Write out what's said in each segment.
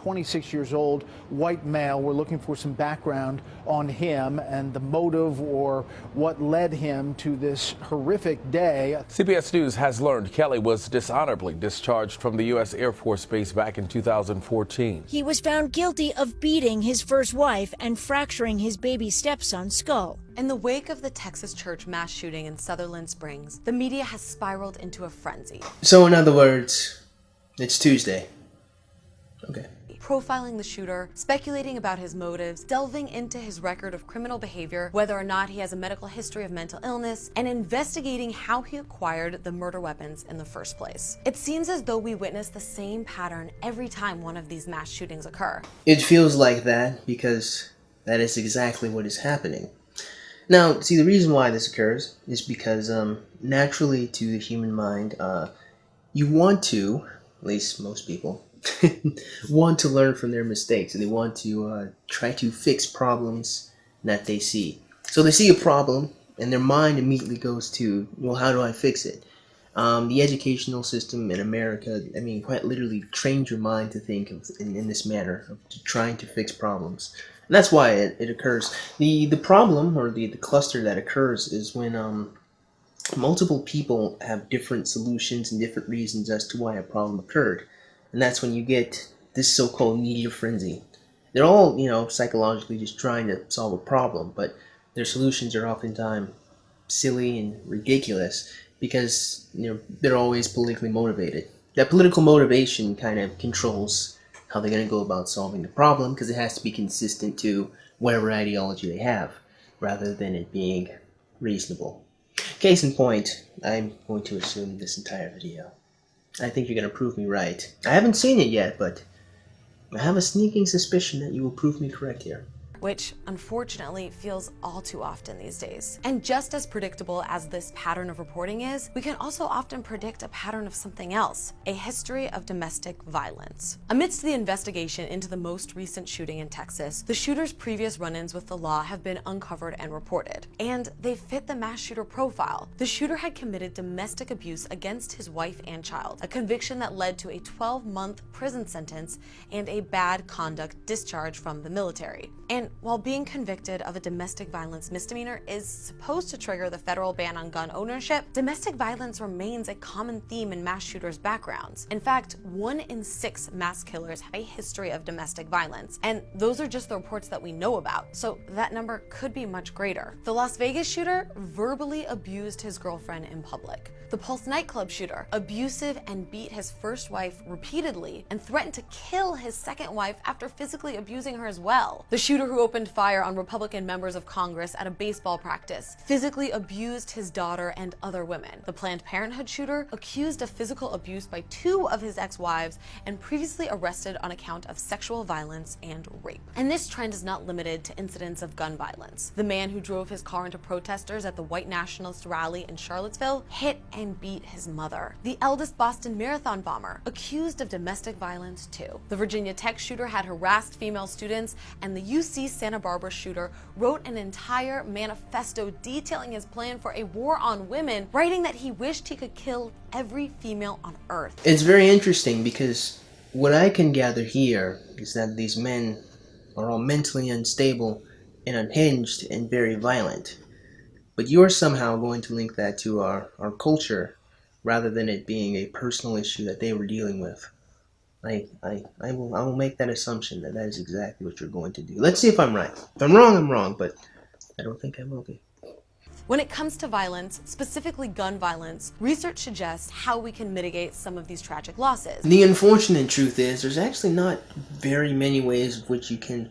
26 years old, white male. We're looking for some background on him and the motive or what led him to this horrific day. CBS News has learned Kelly was dishonorably discharged from the U.S. Air Force Base back in 2014. He was found guilty of beating his first wife and fracturing his baby stepson's skull. In the wake of the Texas church mass shooting in Sutherland Springs, the media has spiraled into a frenzy. So in other words, it's Tuesday. Okay. Profiling the shooter, speculating about his motives, delving into his record of criminal behavior, whether or not he has a medical history of mental illness, and investigating how he acquired the murder weapons in the first place. It seems as though we witness the same pattern every time one of these mass shootings occur. It feels like that because that is exactly what is happening. Now, see, the reason why this occurs is because naturally to the human mind, you want to, at least most people, want to learn from their mistakes, and they want to try to fix problems that they see. So they see a problem, and their mind immediately goes to, well, how do I fix it? The educational system in America, I mean, quite literally trained your mind to think of, in this manner, of trying to fix problems. And that's why it occurs. The problem, or the cluster that occurs, is when multiple people have different solutions and different reasons as to why a problem occurred. And that's when you get this so-called media frenzy. They're all, psychologically just trying to solve a problem, but their solutions are oftentimes silly and ridiculous because, they're always politically motivated. That political motivation kind of controls how they're going to go about solving the problem because it has to be consistent to whatever ideology they have, rather than it being reasonable. Case in point, I'm going to assume this entire video. I think you're going to prove me right. I haven't seen it yet, but I have a sneaking suspicion that you will prove me correct here. Which unfortunately feels all too often these days. And just as predictable as this pattern of reporting is, we can also often predict a pattern of something else, a history of domestic violence. Amidst the investigation into the most recent shooting in Texas, the shooter's previous run-ins with the law have been uncovered and reported, and they fit the mass shooter profile. The shooter had committed domestic abuse against his wife and child, a conviction that led to a 12-month prison sentence and a bad conduct discharge from the military. And while being convicted of a domestic violence misdemeanor is supposed to trigger the federal ban on gun ownership, domestic violence remains a common theme in mass shooters' backgrounds. In fact, 1 in 6 mass killers have a history of domestic violence, and those are just the reports that we know about, so that number could be much greater. The Las Vegas shooter verbally abused his girlfriend in public. The Pulse nightclub shooter, abusive and beat his first wife repeatedly and threatened to kill his second wife after physically abusing her as well. The shooter who opened fire on Republican members of Congress at a baseball practice physically abused his daughter and other women. The Planned Parenthood shooter, accused of physical abuse by 2 of his ex-wives and previously arrested on account of sexual violence and rape. And this trend is not limited to incidents of gun violence. The man who drove his car into protesters at the white nationalist rally in Charlottesville hit and beat his mother. The eldest Boston Marathon bomber, accused of domestic violence too. The Virginia Tech shooter had harassed female students, and the UC Santa Barbara shooter wrote an entire manifesto detailing his plan for a war on women, writing that he wished he could kill every female on Earth. It's very interesting because what I can gather here is that these men are all mentally unstable and unhinged and very violent. But you're somehow going to link that to our culture rather than it being a personal issue that they were dealing with. I will make that assumption that is exactly what you're going to do. Let's see if I'm right. If I'm wrong, I'm wrong, but I don't think I will be. When it comes to violence, specifically gun violence, research suggests how we can mitigate some of these tragic losses. The unfortunate truth is there's actually not very many ways of which you can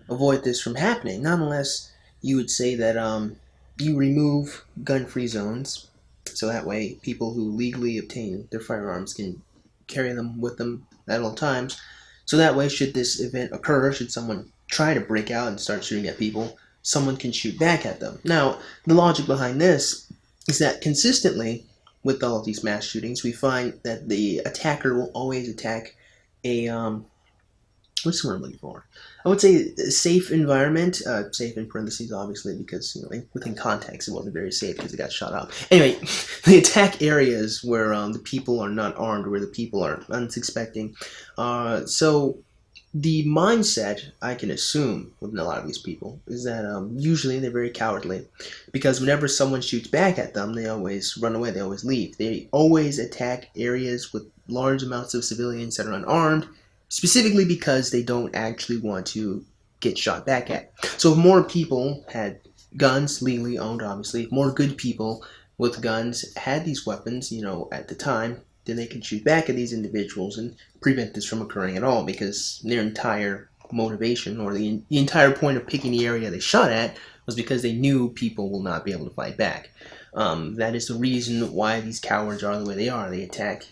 avoid this from happening. Not unless you would say that you remove gun-free zones, so that way people who legally obtain their firearms can carry them with them at all times. So that way, should this event occur, should someone try to break out and start shooting at people, someone can shoot back at them. Now, the logic behind this is that consistently with all of these mass shootings, we find that the attacker will always attack a what's the word I'm looking for? I would say a safe environment, safe in parentheses, obviously, because within context it wasn't very safe because it got shot up. Anyway, they attack areas where the people are not armed, where the people are unsuspecting. So the mindset, I can assume, with a lot of these people, is that usually they're very cowardly. Because whenever someone shoots back at them, they always run away, they always leave. They always attack areas with large amounts of civilians that are unarmed, specifically because they don't actually want to get shot back at. So if more people had guns, legally owned obviously, if more good people with guns had these weapons, you know, at the time, then they could shoot back at these individuals and prevent this from occurring at all, because their entire motivation, or the entire point of picking the area they shot at, was because they knew people will not be able to fight back. That is the reason why these cowards are the way they are. They attack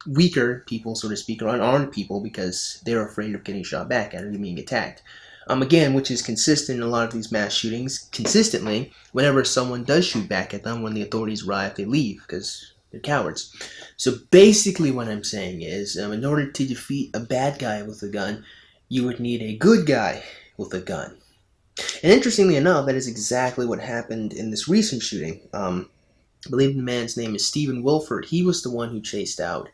weaker people, so to speak, or unarmed people, because they're afraid of getting shot back at or being attacked. Again, which is consistent in a lot of these mass shootings. Consistently, whenever someone does shoot back at them, when the authorities arrive, they leave, because they're cowards. So basically what I'm saying is, in order to defeat a bad guy with a gun, you would need a good guy with a gun. And interestingly enough, that is exactly what happened in this recent shooting. I believe the man's name is Stephen Wilford. He was the one who chased out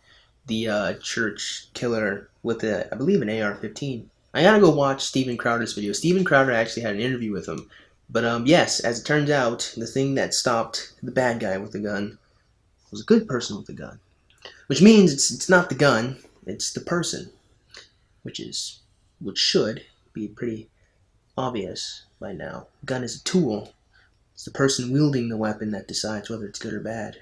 the church killer with, I believe, an AR-15. I gotta go watch Steven Crowder's video. Steven Crowder actually had an interview with him. But yes, as it turns out, the thing that stopped the bad guy with the gun was a good person with a gun. Which means it's not the gun, it's the person. Which should be pretty obvious by now. A gun is a tool. It's the person wielding the weapon that decides whether it's good or bad.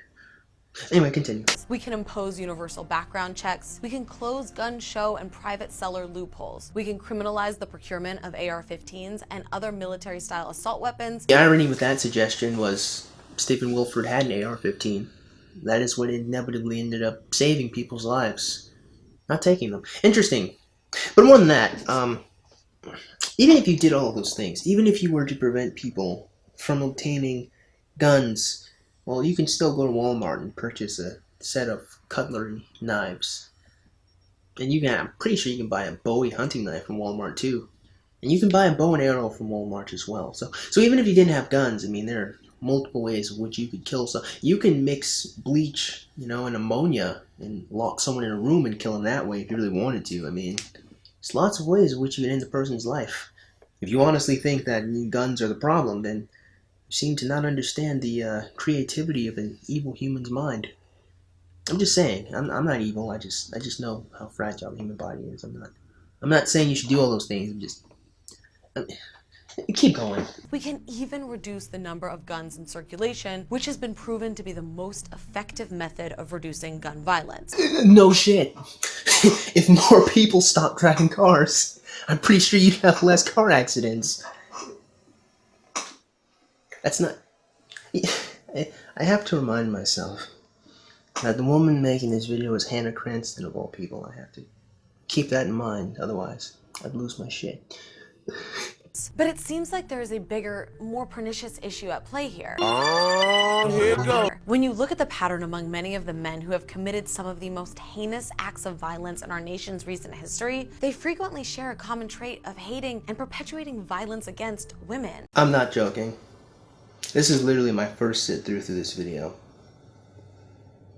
Anyway, continue. We can impose universal background checks. We can close gun show and private seller loopholes. We can criminalize the procurement of AR-15s and other military-style assault weapons. The irony with that suggestion was Stephen Wilford had an AR-15. That is what inevitably ended up saving people's lives. Not taking them. Interesting. But more than that, even if you did all of those things, even if you were to prevent people from obtaining guns, well, you can still go to Walmart and purchase a set of cutlery knives. And I'm pretty sure you can buy a Bowie hunting knife from Walmart too. And you can buy a bow and arrow from Walmart as well. So even if you didn't have guns, I mean, there are multiple ways in which you could kill. So you can mix bleach, and ammonia, and lock someone in a room and kill them that way if you really wanted to. I mean, there's lots of ways in which you can end a person's life. If you honestly think that guns are the problem, then you seem to not understand the creativity of an evil human's mind. I'm just saying, I'm not evil. I just know how fragile the human body is. I'm not saying you should do all those things. Keep going. We can even reduce the number of guns in circulation, which has been proven to be the most effective method of reducing gun violence. No shit. If more people stopped driving cars, I'm pretty sure you'd have less car accidents. That's not... I have to remind myself that the woman making this video is Hannah Cranston, of all people. I have to keep that in mind, otherwise I'd lose my shit. But it seems like there is a bigger, more pernicious issue at play here. Oh, here it goes. When you look at the pattern among many of the men who have committed some of the most heinous acts of violence in our nation's recent history, they frequently share a common trait of hating and perpetuating violence against women. I'm not joking. This is literally my first sit-through this video.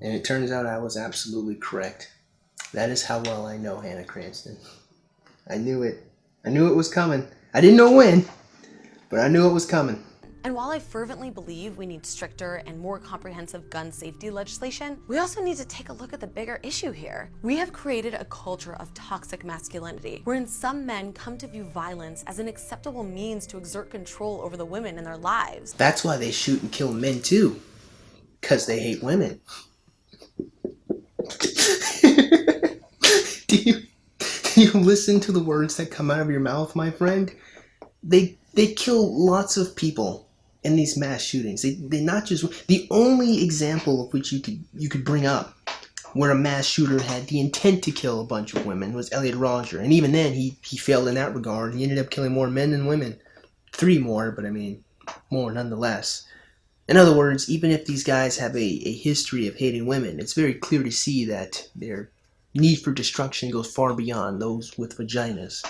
And it turns out I was absolutely correct. That is how well I know Hannah Cranston. I knew it. I knew it was coming. I didn't know when, but I knew it was coming. And while I fervently believe we need stricter and more comprehensive gun safety legislation, we also need to take a look at the bigger issue here. We have created a culture of toxic masculinity, wherein some men come to view violence as an acceptable means to exert control over the women in their lives. That's why they shoot and kill men too, because they hate women. Do you listen to the words that come out of your mouth, my friend? They kill lots of people in these mass shootings. They not just... The only example of which you could bring up where a mass shooter had the intent to kill a bunch of women was Elliot Rodger. And even then, he failed in that regard. He ended up killing more men than women. 3 more, but I mean, more nonetheless. In other words, even if these guys have a history of hating women, it's very clear to see that their need for destruction goes far beyond those with vaginas.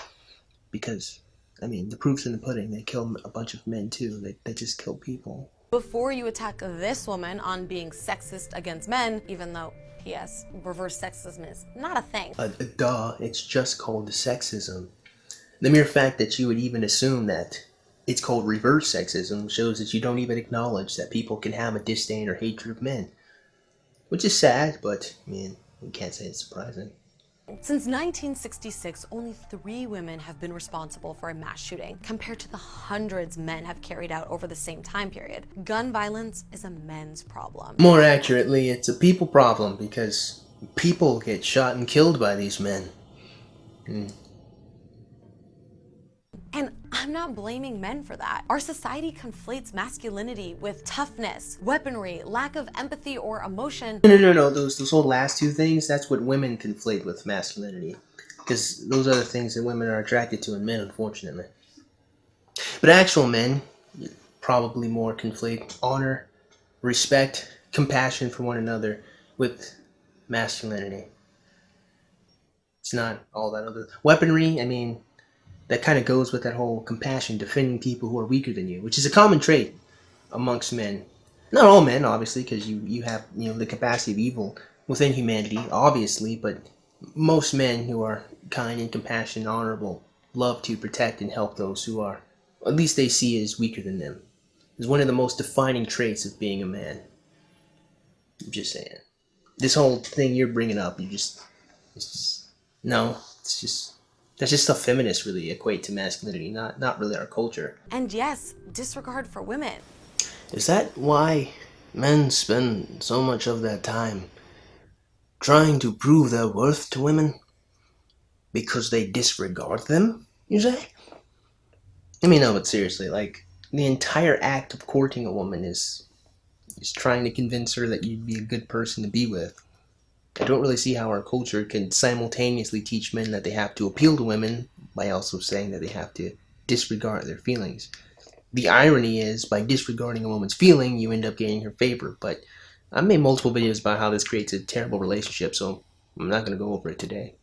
Because, I mean, the proof's in the pudding. They kill a bunch of men too. They just kill people. Before you attack this woman on being sexist against men, even though, yes, reverse sexism is not a thing. Duh, it's just called sexism. The mere fact that you would even assume that it's called reverse sexism shows that you don't even acknowledge that people can have a disdain or hatred of men. Which is sad, but, I mean, you can't say it's surprising. Since 1966, only 3 women have been responsible for a mass shooting, compared to the hundreds men have carried out over the same time period. Gun violence is a men's problem. More accurately, it's a people problem, because people get shot and killed by these men. And I'm not blaming men for that. Our society conflates masculinity with toughness, weaponry, lack of empathy or emotion. No, those whole last 2 things, that's what women conflate with masculinity. Because those are the things that women are attracted to in men, unfortunately. But actual men probably more conflate honor, respect, compassion for one another with masculinity. It's not all that other... Weaponry, I mean... that kind of goes with that whole compassion, defending people who are weaker than you, which is a common trait amongst men. Not all men, obviously, because you have the capacity of evil within humanity, obviously, but most men who are kind and compassionate and honorable love to protect and help those who are, at least they see as weaker than them. It's one of the most defining traits of being a man. I'm just saying. This whole thing you're bringing up, that's just stuff feminists really equate to masculinity, not really our culture. And yes, disregard for women. Is that why men spend so much of their time trying to prove their worth to women? Because they disregard them, you say? I mean, no, but seriously, like, the entire act of courting a woman is trying to convince her that you'd be a good person to be with. I don't really see how our culture can simultaneously teach men that they have to appeal to women by also saying that they have to disregard their feelings. The irony is, by disregarding a woman's feeling, you end up gaining her favor, but I've made multiple videos about how this creates a terrible relationship, so I'm not going to go over it today.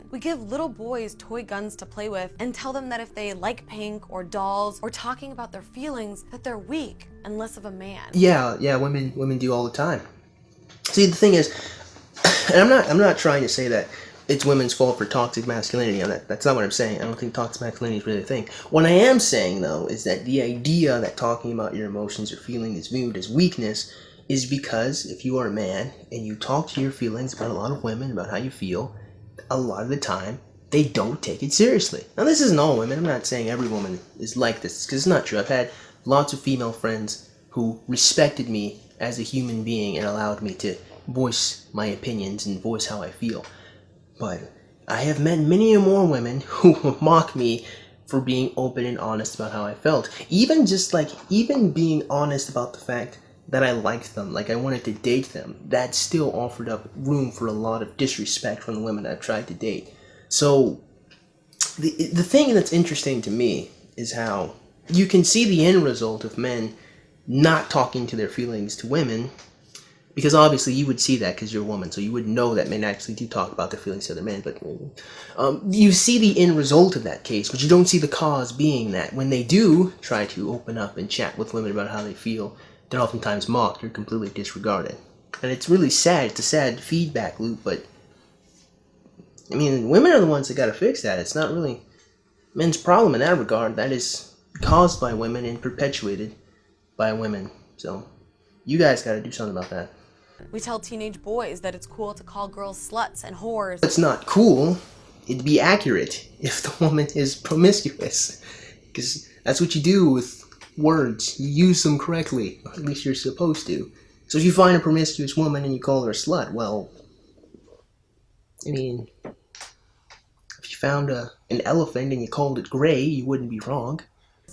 We give little boys toy guns to play with and tell them that if they like pink or dolls or talking about their feelings, that they're weak and less of a man. Yeah, women do all the time. See, the thing is, and I'm not trying to say that it's women's fault for toxic masculinity. That's not what I'm saying. I don't think toxic masculinity is really a thing. What I am saying, though, is that the idea that talking about your emotions or feelings is viewed as weakness is because if you are a man and you talk to your feelings about a lot of women, about how you feel, a lot of the time, they don't take it seriously. Now, this isn't all women. I'm not saying every woman is like this, because it's not true. I've had lots of female friends who respected me as a human being and allowed me to voice my opinions and voice how I feel. But I have met many more women who mock me for being open and honest about how I felt. Even being honest about the fact that I liked them, like I wanted to date them, that still offered up room for a lot of disrespect from the women I've tried to date. So the thing that's interesting to me is how you can see the end result of men not talking to their feelings to women, because obviously you would see that because you're a woman, so you would know that men actually do talk about their feelings to other men, but you see the end result of that case, but you don't see the cause being that when they do try to open up and chat with women about how they feel, they're oftentimes mocked or completely disregarded. And it's really sad. It's a sad feedback loop, but I mean, women are the ones that gotta fix that. It's not really men's problem in that regard. That is caused by women and perpetuated by women. So you guys gotta do something about that. We tell teenage boys that it's cool to call girls sluts and whores. It's not cool. It'd be accurate if the woman is promiscuous, because that's what you do with words. You use them correctly, or at least you're supposed to. So if you find a promiscuous woman and you call her a slut, well, I mean, if you found an elephant and you called it gray, you wouldn't be wrong.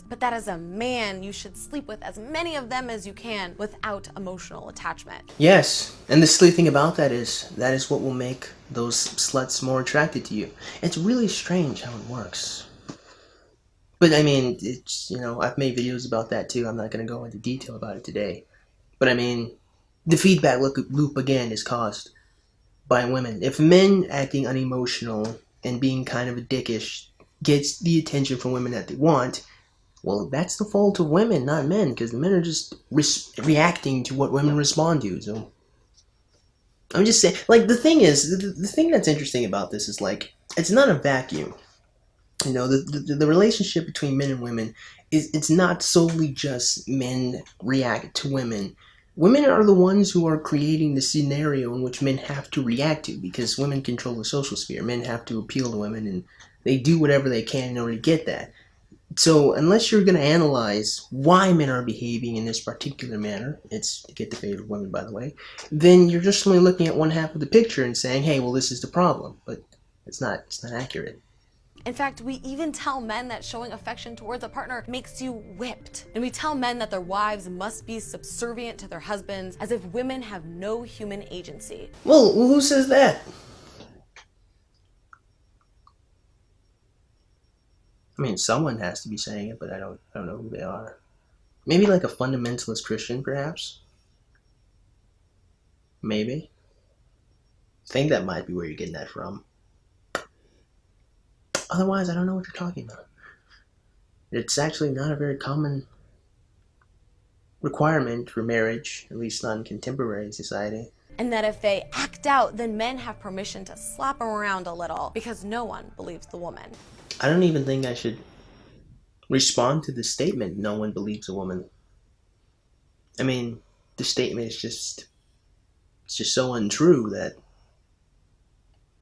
But that as a man, you should sleep with as many of them as you can without emotional attachment. Yes, and the silly thing about that is what will make those sluts more attracted to you. It's really strange how it works. But I mean, it's, I've made videos about that too. I'm not going to go into detail about it today. But I mean, the feedback loop again is caused by women. If men acting unemotional and being kind of a dickish gets the attention from women that they want, well, that's the fault of women, not men, because the men are just reacting to what women respond to. So I'm just saying, like, the thing is, the thing that's interesting about this is, like, it's not a vacuum. You know, the relationship between men and women it's not solely just men react to women. Women are the ones who are creating the scenario in which men have to react to, because women control the social sphere. Men have to appeal to women, and they do whatever they can in order to get that. So unless you're going to analyze why men are behaving in this particular manner, it's to get the favor of women, by the way, then you're just only looking at one half of the picture and saying, hey, well, this is the problem. But it's not accurate. In fact, we even tell men that showing affection towards a partner makes you whipped. And we tell men that their wives must be subservient to their husbands, as if women have no human agency. Well, who says that? I mean, someone has to be saying it, but I don't know who they are. Maybe like a fundamentalist Christian, perhaps? Maybe. I think that might be where you're getting that from. Otherwise, I don't know what you're talking about. It's actually not a very common requirement for marriage, at least not in contemporary society. And that if they act out, then men have permission to slap them around a little, because no one believes the woman. I don't even think I should respond to the statement, no one believes a woman. I mean, the statement is just so untrue that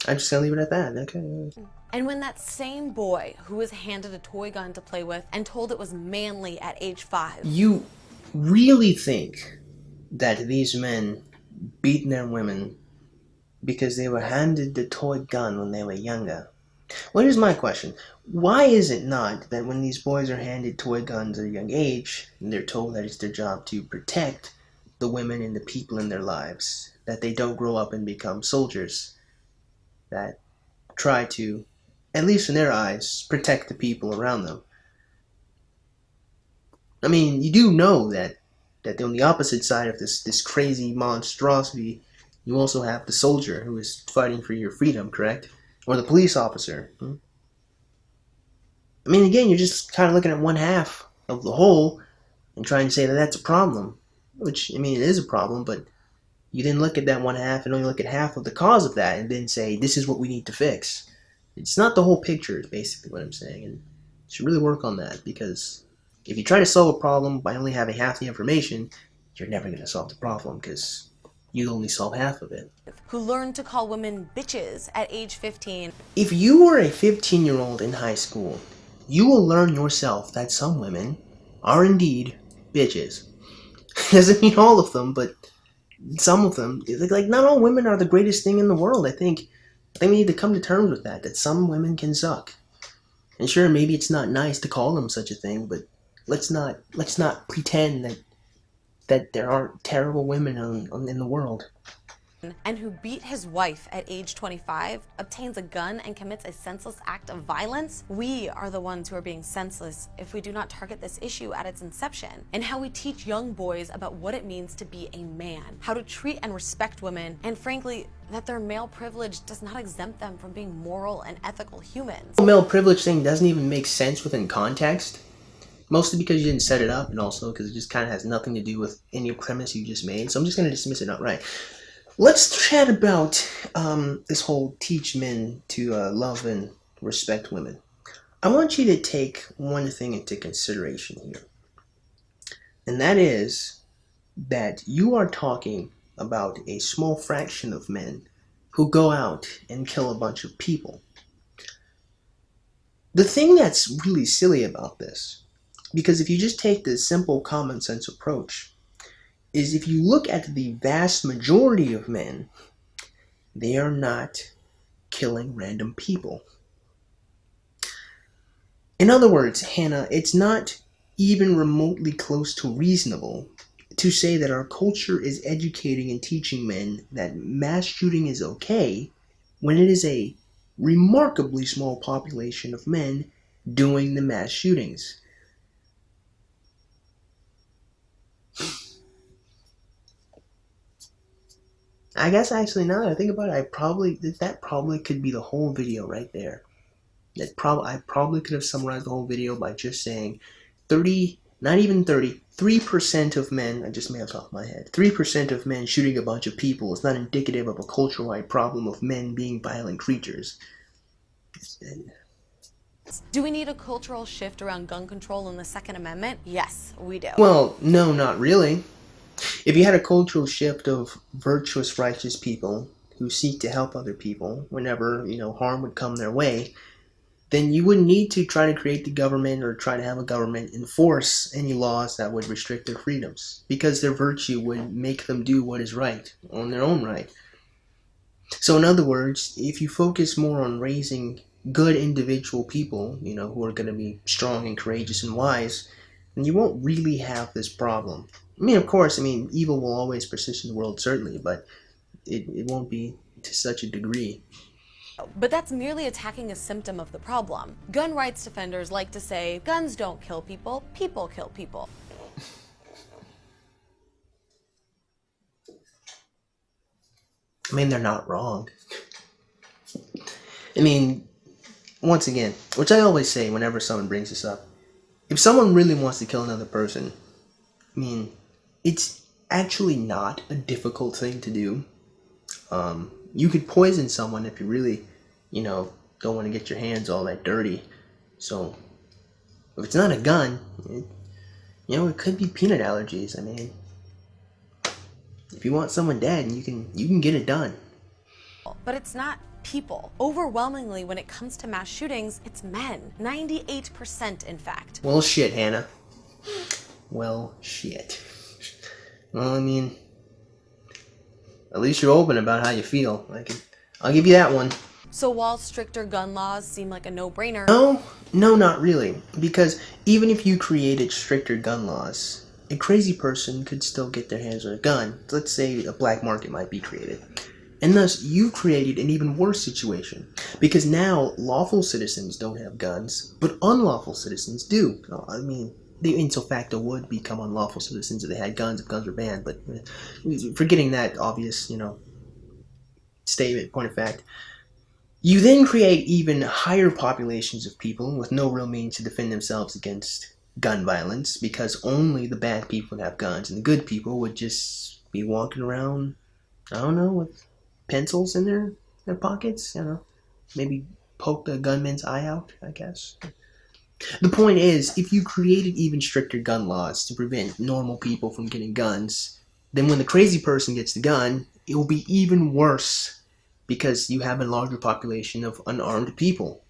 I'm just gonna leave it at that. Okay. And when that same boy who was handed a toy gun to play with and told it was manly at age 5. You really think that these men beat their women because they were handed the toy gun when they were younger? Well, here's my question. Why is it not that when these boys are handed toy guns at a young age, and they're told that it's their job to protect the women and the people in their lives, that they don't grow up and become soldiers that try to, at least in their eyes, protect the people around them? I mean, you do know that on the opposite side of this crazy monstrosity, you also have the soldier who is fighting for your freedom, correct? Or the police officer. I mean, again, you're just kind of looking at one half of the whole and trying to say that that's a problem. Which, I mean, it is a problem, but you didn't look at that one half and only look at half of the cause of that and then say, this is what we need to fix. It's not the whole picture, is basically what I'm saying. And you should really work on that, because if you try to solve a problem by only having half the information, you're never going to solve the problem, because you only solve half of it. Who learned to call women bitches at age 15. If you were a 15-year-old in high school, you will learn yourself that some women are indeed bitches. Doesn't mean all of them, but some of them. Like, not all women are the greatest thing in the world. I think we need to come to terms with that some women can suck. And sure, maybe it's not nice to call them such a thing, but let's not pretend that there aren't terrible women in the world. And who beat his wife at age 25, obtains a gun, and commits a senseless act of violence. We are the ones who are being senseless if we do not target this issue at its inception, and how we teach young boys about what it means to be a man, how to treat and respect women, and frankly, that their male privilege does not exempt them from being moral and ethical humans. The male privilege thing doesn't even make sense within context. Mostly because you didn't set it up, and also because it just kind of has nothing to do with any premise you just made. So I'm just going to dismiss it outright. Let's chat about this whole teach men to love and respect women. I want you to take one thing into consideration here. And that is that you are talking about a small fraction of men who go out and kill a bunch of people. The thing that's really silly about this, because if you just take the simple common sense approach, is if you look at the vast majority of men, they are not killing random people. In other words, Hannah, it's not even remotely close to reasonable to say that our culture is educating and teaching men that mass shooting is okay when it is a remarkably small population of men doing the mass shootings. I guess actually, now that I think about it, that probably could be the whole video right there. I probably could have summarized the whole video by just saying 30, not even 30, 3% of men, I just made it off my head, 3% of men shooting a bunch of people is not indicative of a culture-wide problem of men being violent creatures. Do we need a cultural shift around gun control in the Second Amendment? Yes, we do. Well, no, not really. If you had a cultural shift of virtuous, righteous people who seek to help other people whenever, harm would come their way, then you wouldn't need to try to create the government or try to have a government enforce any laws that would restrict their freedoms, because their virtue would make them do what is right on their own right. So in other words, if you focus more on raising good individual people, who are going to be strong and courageous and wise, then you won't really have this problem. Of course, evil will always persist in the world, certainly, but it won't be to such a degree. But that's merely attacking a symptom of the problem. Gun rights defenders like to say, guns don't kill people, people kill people. They're not wrong. Once again, which I always say whenever someone brings this up, if someone really wants to kill another person, it's actually not a difficult thing to do. You could poison someone if you really, don't want to get your hands all that dirty. So, if it's not a gun, it could be peanut allergies. If you want someone dead, you can get it done. But it's not people. Overwhelmingly, when it comes to mass shootings, it's men. 98%, in fact. Well, shit, Hannah. Well, shit. Well, at least you're open about how you feel. I'll give you that one. So while stricter gun laws seem like a no-brainer... No, not really. Because even if you created stricter gun laws, a crazy person could still get their hands on a gun. Let's say a black market might be created. And thus, you've created an even worse situation. Because now, lawful citizens don't have guns, but unlawful citizens do. They in so facto would become unlawful citizens if they had guns, if guns were banned. But forgetting that obvious, statement, point of fact, you then create even higher populations of people with no real means to defend themselves against gun violence, because only the bad people would have guns, and the good people would just be walking around, with pencils in their pockets, maybe poke a gunman's eye out, I guess. The point is, if you created even stricter gun laws to prevent normal people from getting guns, then when the crazy person gets the gun, it will be even worse, because you have a larger population of unarmed people.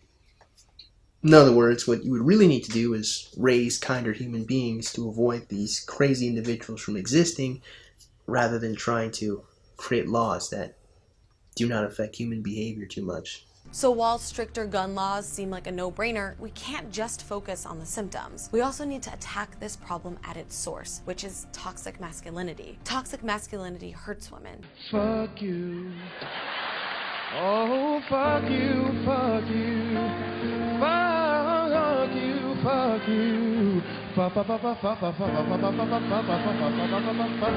In other words, what you would really need to do is raise kinder human beings to avoid these crazy individuals from existing, rather than trying to create laws that do not affect human behavior too much. So while stricter gun laws seem like a no-brainer, we can't just focus on the symptoms. We also need to attack this problem at its source, which is toxic masculinity. Toxic masculinity hurts women. Fuck you. Oh, fuck you, fuck you. Fuck you, fuck you. Fuck, fuck, fuck, fuck, fuck, fuck, fuck, fuck, fuck, fuck, fuck, fuck, fuck.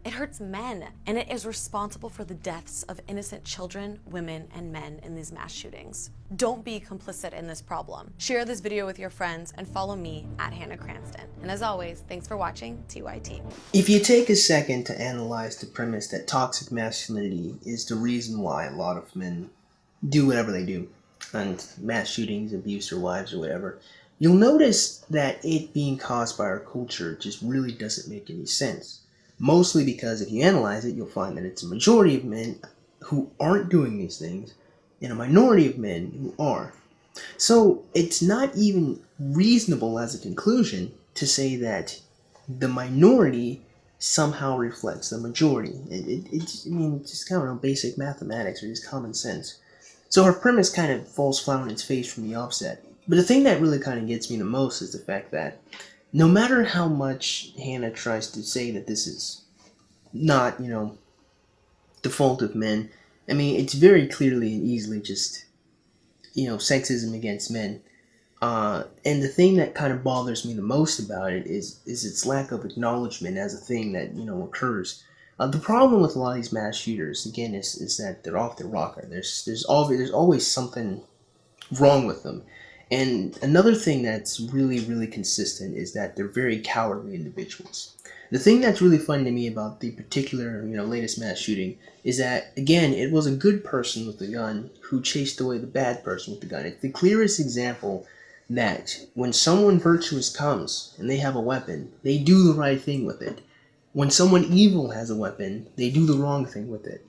It hurts men, and it is responsible for the deaths of innocent children, women, and men in these mass shootings. Don't be complicit in this problem. Share this video with your friends and follow me at Hannah Cranston. And as always, thanks for watching TYT. If you take a second to analyze the premise that toxic masculinity is the reason why a lot of men do whatever they do, and mass shootings, abuse their wives or whatever, you'll notice that it being caused by our culture just really doesn't make any sense. Mostly because if you analyze it, you'll find that it's a majority of men who aren't doing these things, and a minority of men who are. So it's not even reasonable as a conclusion to say that the minority somehow reflects the majority. It's just kind of basic mathematics or just common sense. So her premise kind of falls flat on its face from the offset. But the thing that really kind of gets me the most is the fact that no matter how much Hannah tries to say that this is not, the fault of men, it's very clearly and easily just, sexism against men. And the thing that kind of bothers me the most about it is its lack of acknowledgement as a thing that, occurs. The problem with a lot of these mass shooters, again, is that they're off their rocker. There's always something wrong with them. And another thing that's really, really consistent is that they're very cowardly individuals. The thing that's really funny to me about the particular, latest mass shooting is that, again, it was a good person with a gun who chased away the bad person with the gun. It's the clearest example that when someone virtuous comes and they have a weapon, they do the right thing with it. When someone evil has a weapon, they do the wrong thing with it.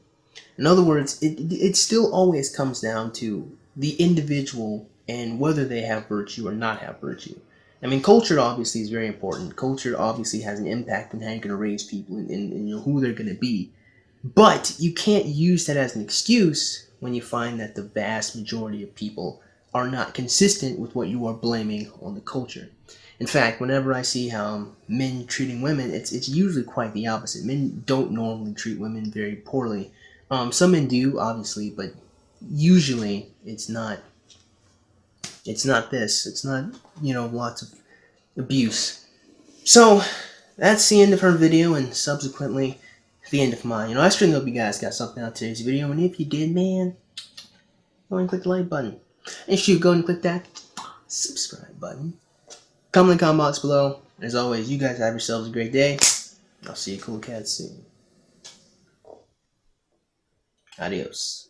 In other words, it still always comes down to the individual and whether they have virtue or not have virtue. I mean, culture obviously is very important. Culture obviously has an impact on how you're going to raise people and who they're going to be. But you can't use that as an excuse when you find that the vast majority of people are not consistent with what you are blaming on the culture. In fact, whenever I see how men treating women, it's usually quite the opposite. Men don't normally treat women very poorly. Some men do, obviously, but usually it's not this. It's not, lots of abuse. So, that's the end of her video, and subsequently, the end of mine. I certainly hope you guys got something out of today's video, and if you did, man, go and click the like button. And shoot, go and click that subscribe button. Comment in the comment box below. As always, you guys have yourselves a great day. I'll see you cool cats soon. Adios.